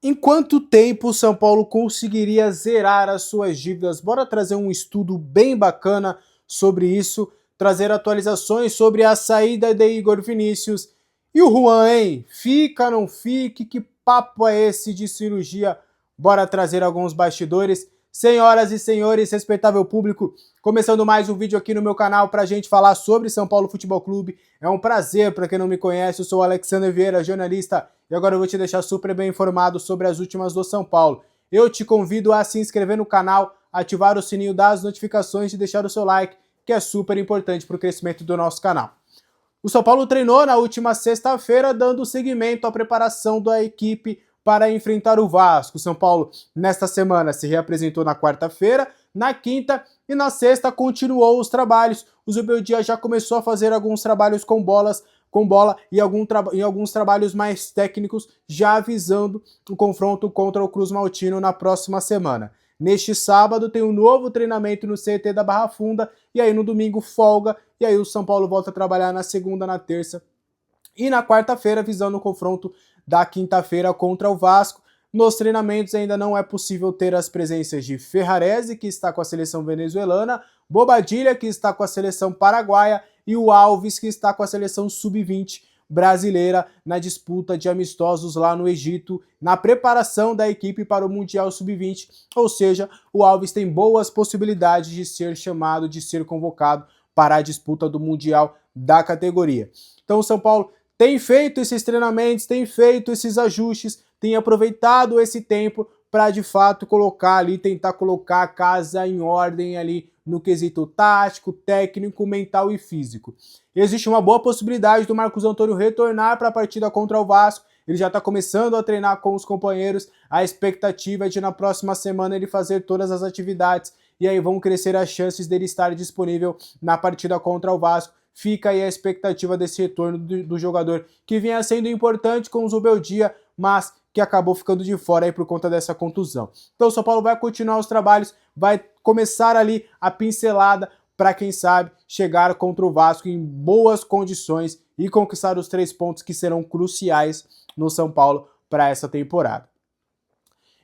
Em quanto tempo o São Paulo conseguiria zerar as suas dívidas? Bora trazer um estudo bem bacana sobre isso, trazer atualizações sobre a saída de Igor Vinícius. E o Juan, hein? Fica, não fique? Que papo é esse de cirurgia? Bora trazer alguns bastidores. Senhoras e senhores, respeitável público, começando mais um vídeo aqui no meu canal para a gente falar sobre São Paulo Futebol Clube. É um prazer, para quem não me conhece, eu sou o Alexandre Vieira, jornalista, e agora eu vou te deixar super bem informado sobre as últimas do São Paulo. Eu te convido a se inscrever no canal, ativar o sininho das notificações e deixar o seu like, que é super importante para o crescimento do nosso canal. O São Paulo treinou na última sexta-feira, dando seguimento à preparação da equipe para enfrentar o Vasco. O São Paulo, nesta semana, se reapresentou na quarta-feira, na quinta e na sexta continuou os trabalhos. O Zubeldia já começou a fazer alguns trabalhos com bola e alguns trabalhos mais técnicos, já visando o confronto contra o Cruz Maltino na próxima semana. Neste sábado tem um novo treinamento no CT da Barra Funda, e aí no domingo folga, e aí o São Paulo volta a trabalhar na segunda, na terça e na quarta-feira, visando o confronto da quinta-feira contra o Vasco. Nos treinamentos ainda não é possível ter as presenças de Ferrarese, que está com a seleção venezuelana, Bobadilha, que está com a seleção paraguaia, e o Alves, que está com a seleção sub-20 brasileira na disputa de amistosos lá no Egito, na preparação da equipe para o Mundial Sub-20, ou seja, o Alves tem boas possibilidades de ser chamado, de ser convocado para a disputa do Mundial da categoria. Então o São Paulo tem feito esses treinamentos, tem feito esses ajustes, tem aproveitado esse tempo para de fato colocar ali, tentar colocar a casa em ordem ali no quesito tático, técnico, mental e físico. Existe uma boa possibilidade do Marcos Antônio retornar para a partida contra o Vasco. Ele já está começando a treinar com os companheiros. A expectativa é de na próxima semana ele fazer todas as atividades e aí vão crescer as chances dele estar disponível na partida contra o Vasco. Fica aí a expectativa desse retorno do jogador que vinha sendo importante com o Zubeldia, mas que acabou ficando de fora aí por conta dessa contusão. Então o São Paulo vai continuar os trabalhos, vai começar ali a pincelada para quem sabe chegar contra o Vasco em boas condições e conquistar os 3 pontos que serão cruciais no São Paulo para essa temporada.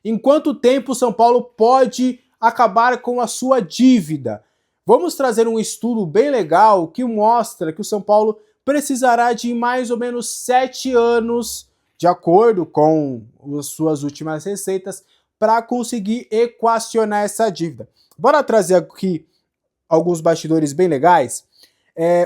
Em quanto tempo o São Paulo pode acabar com a sua dívida? Vamos trazer um estudo bem legal que mostra que o São Paulo precisará de mais ou menos 7 anos, de acordo com as suas últimas receitas, para conseguir equacionar essa dívida. Bora trazer aqui alguns bastidores bem legais.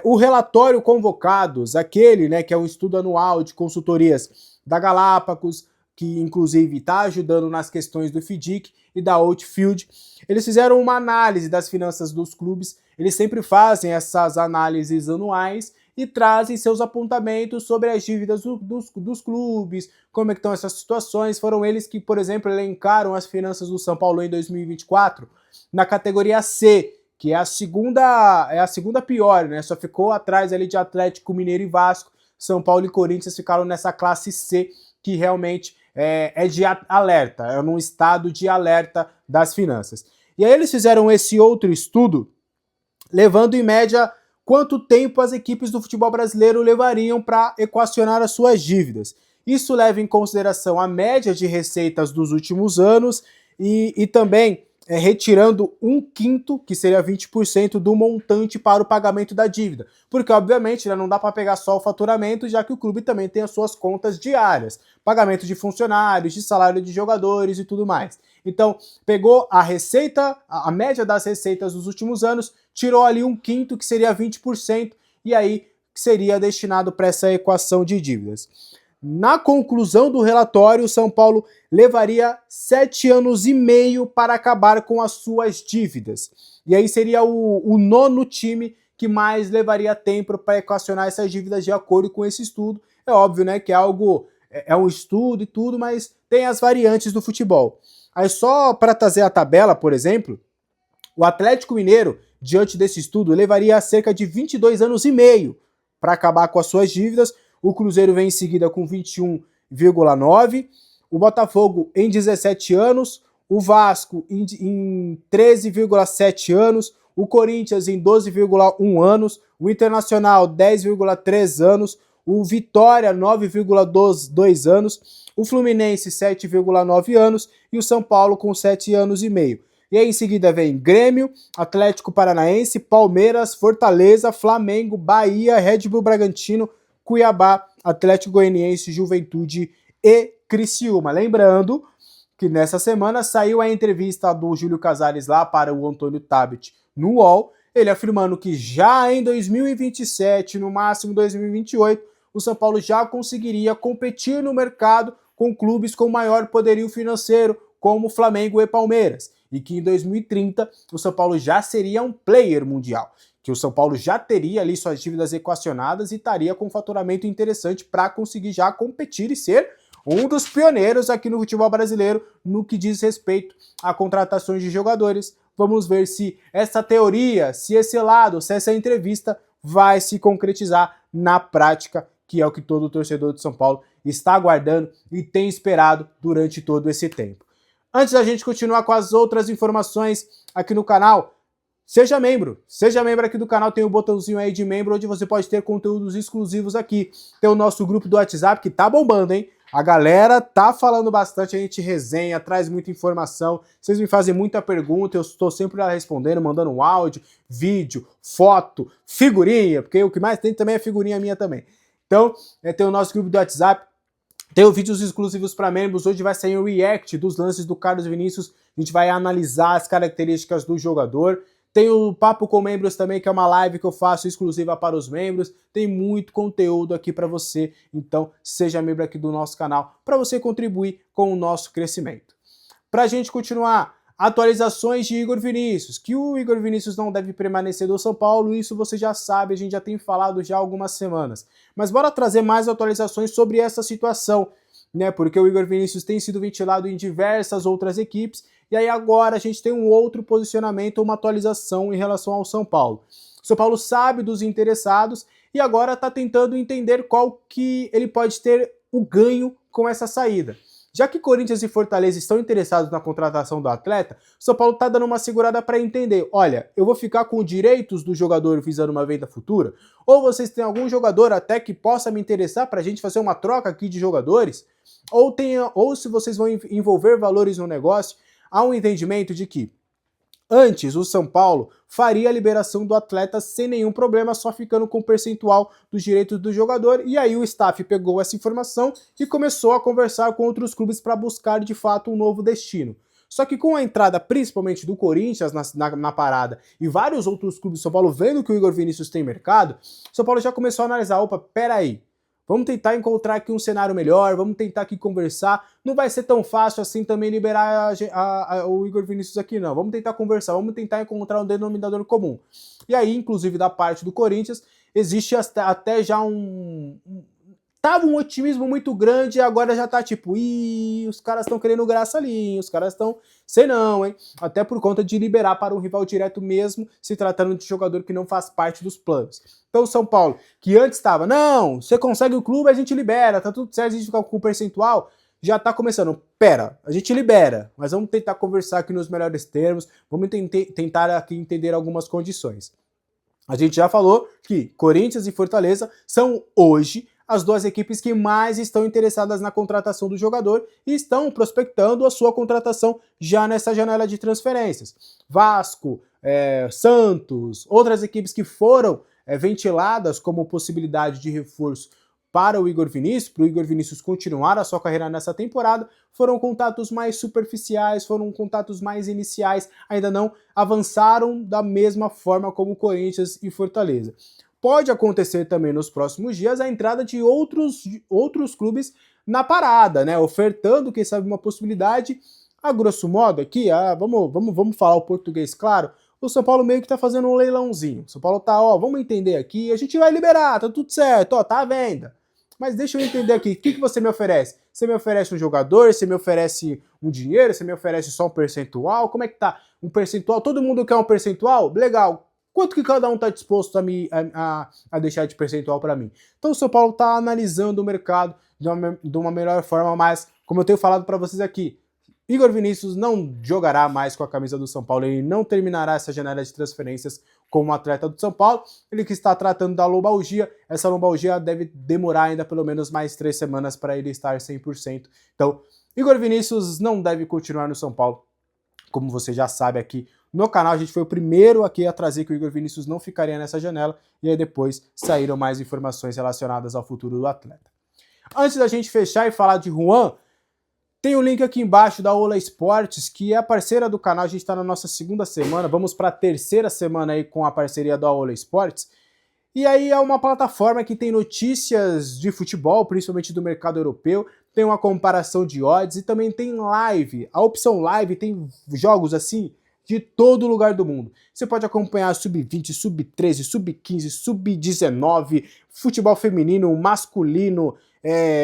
O relatório Convocados, aquele, né, que é um estudo anual de consultorias da Galápagos, que inclusive está ajudando nas questões do FDIC e da Outfield, eles fizeram uma análise das finanças dos clubes. Eles sempre fazem essas análises anuais e trazem seus apontamentos sobre as dívidas dos clubes, como é que estão essas situações. Foram eles que, por exemplo, elencaram as finanças do São Paulo em 2024 na categoria C, que é a segunda pior, né? Só ficou atrás ali de Atlético Mineiro e Vasco. São Paulo e Corinthians ficaram nessa classe C, que realmente é de alerta, é num estado de alerta das finanças. E aí eles fizeram esse outro estudo, levando em média quanto tempo as equipes do futebol brasileiro levariam para equacionar as suas dívidas. Isso leva em consideração a média de receitas dos últimos anos e também retirando 1/5, que seria 20% do montante para o pagamento da dívida. Porque, obviamente, não dá para pegar só o faturamento, já que o clube também tem as suas contas diárias. Pagamento de funcionários, de salário de jogadores e tudo mais. Então, pegou a receita, a média das receitas dos últimos anos, tirou ali 1/5, que seria 20%, e aí seria destinado para essa equação de dívidas. Na conclusão do relatório, o São Paulo levaria 7 anos e meio para acabar com as suas dívidas. E aí seria o nono time que mais levaria tempo para equacionar essas dívidas de acordo com esse estudo. É óbvio, né, que é um estudo e tudo, mas tem as variantes do futebol. Aí só para trazer a tabela, por exemplo, o Atlético Mineiro, diante desse estudo, levaria cerca de 22 anos e meio para acabar com as suas dívidas. O Cruzeiro vem em seguida com 21,9, o Botafogo em 17 anos, o Vasco em 13,7 anos, o Corinthians em 12,1 anos, o Internacional 10,3 anos, o Vitória 9,2 anos, o Fluminense 7,9 anos e o São Paulo com 7 anos e meio. E aí em seguida vem Grêmio, Atlético Paranaense, Palmeiras, Fortaleza, Flamengo, Bahia, Red Bull Bragantino, Cuiabá, Atlético Goianiense, Juventude e Criciúma. Lembrando que nessa semana saiu a entrevista do Júlio Casares lá para o Antônio Tabet no UOL, ele afirmando que já em 2027, no máximo 2028, o São Paulo já conseguiria competir no mercado com clubes com maior poderio financeiro, como Flamengo e Palmeiras, e que em 2030 o São Paulo já seria um player mundial, que o São Paulo já teria ali suas dívidas equacionadas e estaria com um faturamento interessante para conseguir já competir e ser um dos pioneiros aqui no futebol brasileiro no que diz respeito a contratações de jogadores. Vamos ver se essa teoria, se esse lado, se essa entrevista vai se concretizar na prática, que é o que todo torcedor de São Paulo está aguardando e tem esperado durante todo esse tempo. Antes da gente continuar com as outras informações aqui no canal, seja membro aqui do canal, tem o botãozinho aí de membro, onde você pode ter conteúdos exclusivos aqui. Tem o nosso grupo do WhatsApp, que tá bombando, hein? A galera tá falando bastante, a gente resenha, traz muita informação, vocês me fazem muita pergunta, eu estou sempre lá respondendo, mandando um áudio, vídeo, foto, figurinha, porque o que mais tem também é figurinha minha também. Então, tem o nosso grupo do WhatsApp, tem vídeos exclusivos para membros, hoje vai sair um react dos lances do Carlos Vinícius, a gente vai analisar as características do jogador. Tem o Papo com Membros também, que é uma live que eu faço exclusiva para os membros. Tem muito conteúdo aqui para você, então seja membro aqui do nosso canal para você contribuir com o nosso crescimento. Para a gente continuar, atualizações de Igor Vinícius, que o Igor Vinícius não deve permanecer do São Paulo, isso você já sabe, a gente já tem falado já há algumas semanas. Mas bora trazer mais atualizações sobre essa situação, né? Porque o Igor Vinícius tem sido ventilado em diversas outras equipes, e aí agora a gente tem um outro posicionamento, uma atualização em relação ao São Paulo. O São Paulo sabe dos interessados e agora está tentando entender qual que ele pode ter o ganho com essa saída. Já que Corinthians e Fortaleza estão interessados na contratação do atleta, o São Paulo está dando uma segurada para entender, olha, eu vou ficar com direitos do jogador visando uma venda futura? Ou vocês têm algum jogador até que possa me interessar para a gente fazer uma troca aqui de jogadores? Ou se vocês vão envolver valores no negócio, há um entendimento de que antes o São Paulo faria a liberação do atleta sem nenhum problema, só ficando com o percentual dos direitos do jogador, e aí o staff pegou essa informação e começou a conversar com outros clubes para buscar de fato um novo destino. Só que com a entrada principalmente do Corinthians na parada e vários outros clubes do São Paulo vendo que o Igor Vinícius tem mercado, o São Paulo já começou a analisar, opa, peraí, vamos tentar encontrar aqui um cenário melhor, vamos tentar aqui conversar. Não vai ser tão fácil assim também liberar o Igor Vinícius aqui, não. Vamos tentar conversar, vamos tentar encontrar um denominador comum. E aí, inclusive, da parte do Corinthians, existe até já tava um otimismo muito grande e agora já tá tipo, os caras estão querendo graça ali, hein? Os caras estão, sei não, hein? Até por conta de liberar para um rival direto mesmo, se tratando de jogador que não faz parte dos planos. Então o São Paulo, que antes estava, não, você consegue o clube, a gente libera, tá tudo certo, a gente fica com o percentual, já tá começando, pera, a gente libera, mas vamos tentar conversar aqui nos melhores termos, vamos tentar aqui entender algumas condições. A gente já falou que Corinthians e Fortaleza são hoje as duas equipes que mais estão interessadas na contratação do jogador e estão prospectando a sua contratação já nessa janela de transferências. Vasco, Santos, outras equipes que foram ventiladas como possibilidade de reforço para o Igor Vinícius, para o Igor Vinícius continuar a sua carreira nessa temporada, foram contatos mais superficiais, foram contatos mais iniciais, ainda não avançaram da mesma forma como Corinthians e Fortaleza. Pode acontecer também nos próximos dias a entrada de outros clubes na parada, né? Ofertando, quem sabe, uma possibilidade. A grosso modo aqui, vamos falar o português claro, o São Paulo meio que tá fazendo um leilãozinho. O São Paulo tá, vamos entender aqui, a gente vai liberar, tá tudo certo, tá à venda. Mas deixa eu entender aqui, o que você me oferece? Você me oferece um jogador, você me oferece um dinheiro, você me oferece só um percentual? Como é que tá? Um percentual? Todo mundo quer um percentual? Legal. Quanto que cada um está disposto a deixar de percentual para mim? Então o São Paulo está analisando o mercado de uma melhor forma, mas como eu tenho falado para vocês aqui, Igor Vinícius não jogará mais com a camisa do São Paulo, ele não terminará essa janela de transferências como atleta do São Paulo, ele que está tratando da lombalgia, essa lombalgia deve demorar ainda pelo menos mais 3 semanas para ele estar 100%. Então, Igor Vinícius não deve continuar no São Paulo, como você já sabe aqui no canal, a gente foi o primeiro aqui a trazer que o Igor Vinícius não ficaria nessa janela, e aí depois saíram mais informações relacionadas ao futuro do atleta. Antes da gente fechar e falar de Juan, tem o link aqui embaixo da Ola Esportes, que é a parceira do canal. A gente está na nossa segunda semana, vamos para a terceira semana aí com a parceria da Ola Esportes. E aí é uma plataforma que tem notícias de futebol, principalmente do mercado europeu, tem uma comparação de odds e também tem live. A opção live tem jogos assim de todo lugar do mundo. Você pode acompanhar sub-20, sub-13, sub-15, sub-19, futebol feminino, masculino,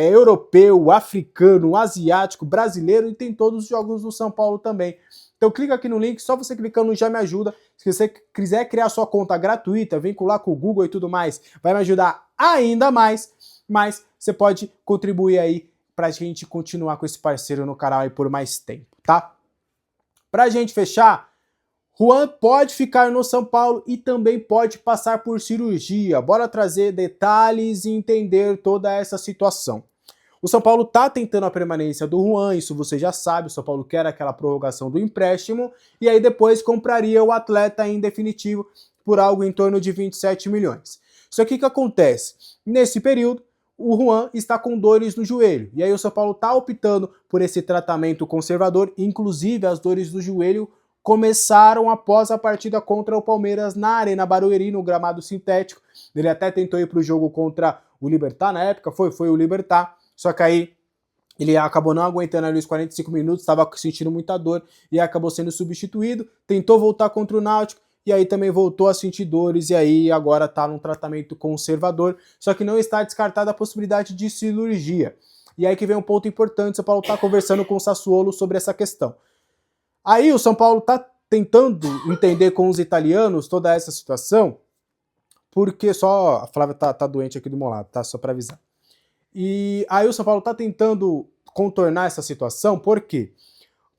europeu, africano, asiático, brasileiro, e tem todos os jogos do São Paulo também. Então clica aqui no link, só você clicando já me ajuda. Se você quiser criar sua conta gratuita, vincular com o Google e tudo mais, vai me ajudar ainda mais, mas você pode contribuir aí pra gente continuar com esse parceiro no canal aí por mais tempo, tá? Pra gente fechar, Juan pode ficar no São Paulo e também pode passar por cirurgia. Bora trazer detalhes e entender toda essa situação. O São Paulo tá tentando a permanência do Juan, isso você já sabe, o São Paulo quer aquela prorrogação do empréstimo, e aí depois compraria o atleta em definitivo por algo em torno de 27 milhões. Só que o que acontece? Nesse período, o Juan está com dores no joelho, e aí o São Paulo está optando por esse tratamento conservador, inclusive as dores do joelho começaram após a partida contra o Palmeiras na Arena Barueri, no gramado sintético. Ele até tentou ir para o jogo contra o Libertad na época, foi o Libertad, só que aí ele acabou não aguentando ali os 45 minutos, estava sentindo muita dor e acabou sendo substituído, tentou voltar contra o Náutico e aí também voltou a sentir dores e aí agora está num tratamento conservador, só que não está descartada a possibilidade de cirurgia. E aí que vem um ponto importante, o São Paulo está conversando com o Sassuolo sobre essa questão. Aí o São Paulo está tentando entender com os italianos toda essa situação, porque só a Flávia tá doente aqui do meu lado, tá? Só para avisar. E aí o São Paulo está tentando contornar essa situação, por quê?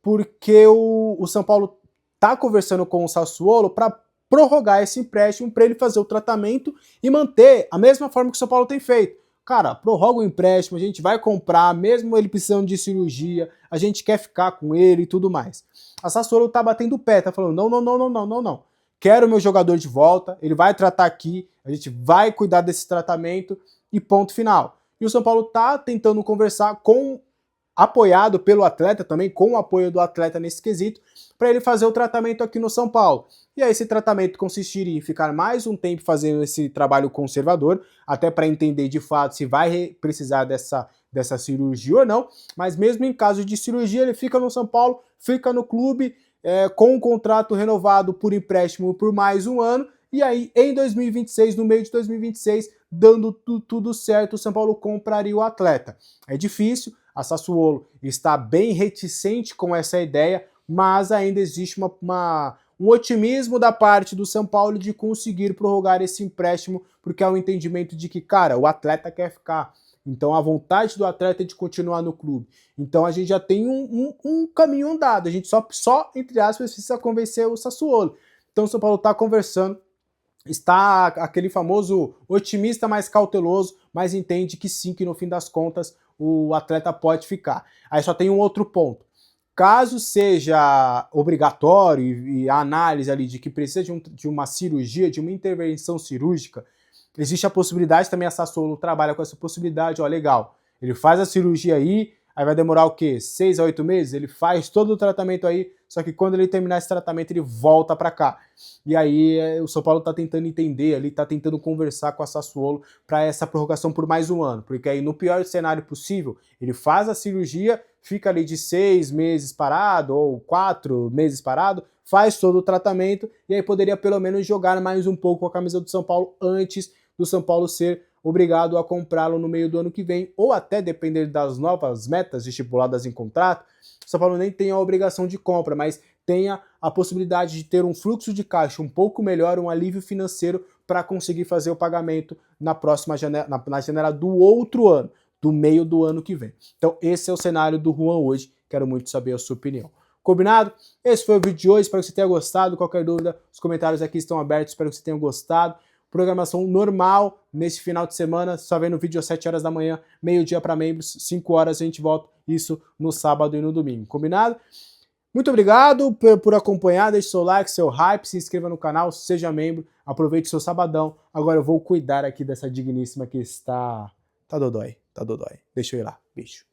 Porque o São Paulo está conversando com o Sassuolo para prorrogar esse empréstimo para ele fazer o tratamento e manter a mesma forma que o São Paulo tem feito. Cara, prorroga o empréstimo, a gente vai comprar, mesmo ele precisando de cirurgia, a gente quer ficar com ele e tudo mais. A Sassuolo tá batendo o pé, tá falando, não. Quero o meu jogador de volta, ele vai tratar aqui, a gente vai cuidar desse tratamento e ponto final. E o São Paulo tá tentando conversar apoiado pelo atleta também, com o apoio do atleta nesse quesito, para ele fazer o tratamento aqui no São Paulo. E aí esse tratamento consistiria em ficar mais um tempo fazendo esse trabalho conservador, até para entender de fato se vai precisar dessa cirurgia ou não, mas mesmo em caso de cirurgia ele fica no São Paulo, fica no clube, com um contrato renovado por empréstimo por mais um ano, e aí em 2026, no meio de 2026, dando tudo certo, o São Paulo compraria o atleta. É difícil, a Sassuolo está bem reticente com essa ideia, mas ainda existe um otimismo da parte do São Paulo de conseguir prorrogar esse empréstimo, porque é o entendimento de que, cara, o atleta quer ficar. Então a vontade do atleta é de continuar no clube. Então a gente já tem um caminho andado, a gente só entre aspas, precisa convencer o Sassuolo. Então o São Paulo está conversando, está aquele famoso otimista mais cauteloso, mas entende que sim, que no fim das contas o atleta pode ficar. Aí só tem um outro ponto. Caso seja obrigatório e a análise ali de que precisa de uma cirurgia, de uma intervenção cirúrgica, existe a possibilidade, também a Sassuolo trabalha com essa possibilidade, ó, legal, ele faz a cirurgia aí vai demorar o quê? 6 a 8 meses? Ele faz todo o tratamento aí, só que quando ele terminar esse tratamento ele volta para cá. E aí o São Paulo tá tentando entender ali, tá tentando conversar com a Sassuolo para essa prorrogação por mais um ano, porque aí no pior cenário possível, ele faz a cirurgia, fica ali de 6 meses parado ou 4 meses parado, faz todo o tratamento e aí poderia pelo menos jogar mais um pouco com a camisa do São Paulo antes do São Paulo ser obrigado a comprá-lo no meio do ano que vem, ou até depender das novas metas estipuladas em contrato, o São Paulo nem tem a obrigação de compra, mas tenha a possibilidade de ter um fluxo de caixa um pouco melhor, um alívio financeiro para conseguir fazer o pagamento na próxima janela, na janela do outro ano, do meio do ano que vem. Então esse é o cenário do Juan hoje, quero muito saber a sua opinião. Combinado? Esse foi o vídeo de hoje, espero que você tenha gostado. Qualquer dúvida, os comentários aqui estão abertos, espero que você tenha gostado. Programação normal nesse final de semana, só vendo o vídeo às 7 horas da manhã, meio-dia para membros, 5 horas a gente volta, isso no sábado e no domingo, combinado? Muito obrigado por acompanhar, deixe seu like, seu hype, se inscreva no canal, seja membro, aproveite seu sabadão. Agora eu vou cuidar aqui dessa digníssima que está dodói, Deixa eu ir lá, beijo.